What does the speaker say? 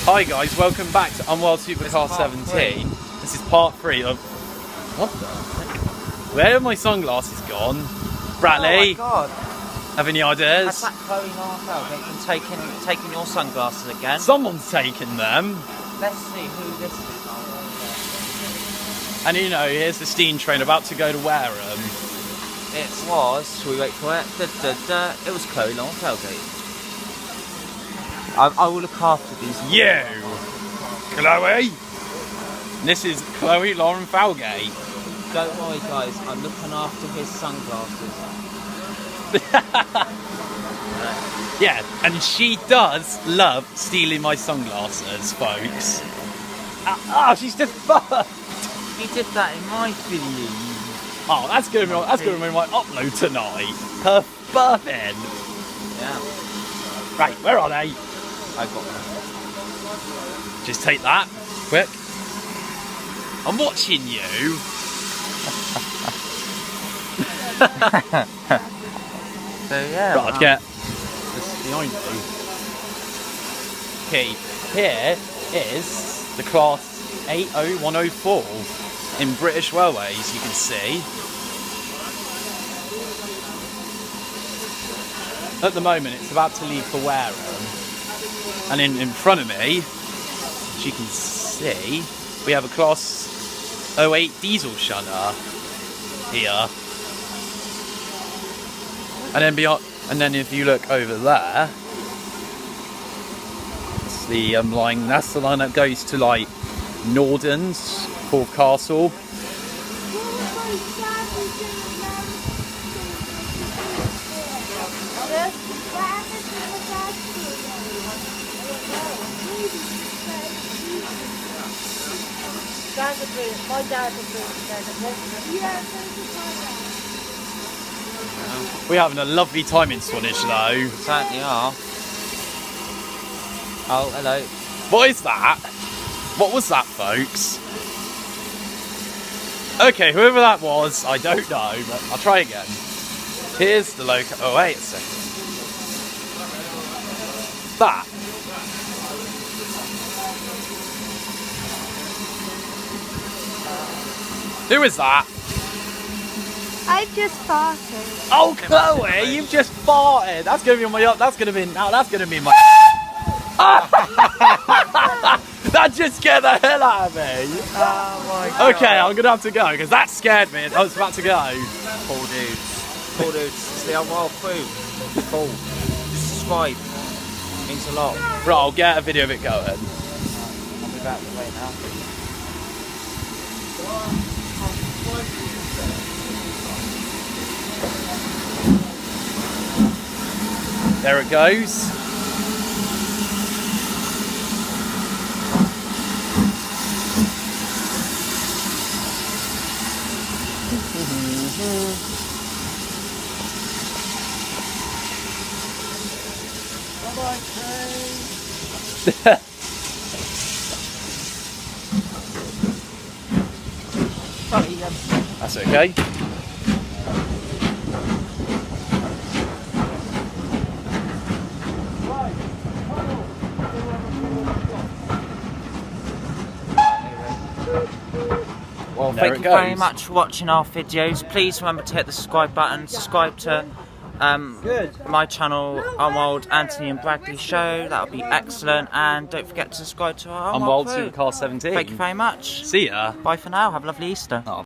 Hi guys, welcome back to Unwild Supercar 17. This is part 3 of... What the heck? Where have my sunglasses gone? Bradley? Oh my god. Have any ideas? Has that Chloe Felgate been taking your sunglasses again? Someone's taken them. Let's see who this is. And you know, here's the steam train about to go to Wareham. It was, shall we wait for it? It was Chloe Felgate. I will look after these. You! Chloe! This is Chloe Lauren Felgate. Don't worry guys, I'm looking after his sunglasses. Yeah, and she does love stealing my sunglasses, folks. She's just fucked! He did that in my video. Oh, that's gonna be my upload tonight. Perfect. Yeah. Right, where are they? I got them. Just take that, quick. I'm watching you. So yeah. Right, I'd get this behind me. Okay, here is the class 80104 in British Railways, you can see. At the moment, it's about to leave for Wareham. And in front of me, as you can see, we have a class 08 diesel shunter here. And then beyond, and then if you look over there, it's the line. That's the line that goes to like Norden's, Fourth Castle. My dad's a We're having a lovely time in Swanage though. Certainly are. Oh, hello. What is that? What was that, folks? Okay, whoever that was, I don't know, but I'll try again. Here's the local. Oh, wait a second. That. Who is that? I just farted. Oh, Chloe, you've just farted. That's gonna be on my. That's gonna be. Now that's gonna be my. That just scared the hell out of me. Oh my god. Okay, I'm gonna have to go because that scared me. I was about to go. Poor dudes. Poor dudes. It's the Unwild crew. Cool. Subscribe. Means a lot. Right, I'll get a video of it going. I'll be back to wait now. There it goes. Bye-bye, That's okay. Well, thank you very much for watching our videos. Please remember to hit the subscribe button. Subscribe to my channel, Unwild Anthony and Bradley Show. That would be excellent. And don't forget to subscribe to our Unwild crew. Supercar 17. Thank you very much. See ya. Bye for now. Have a lovely Easter. Oh.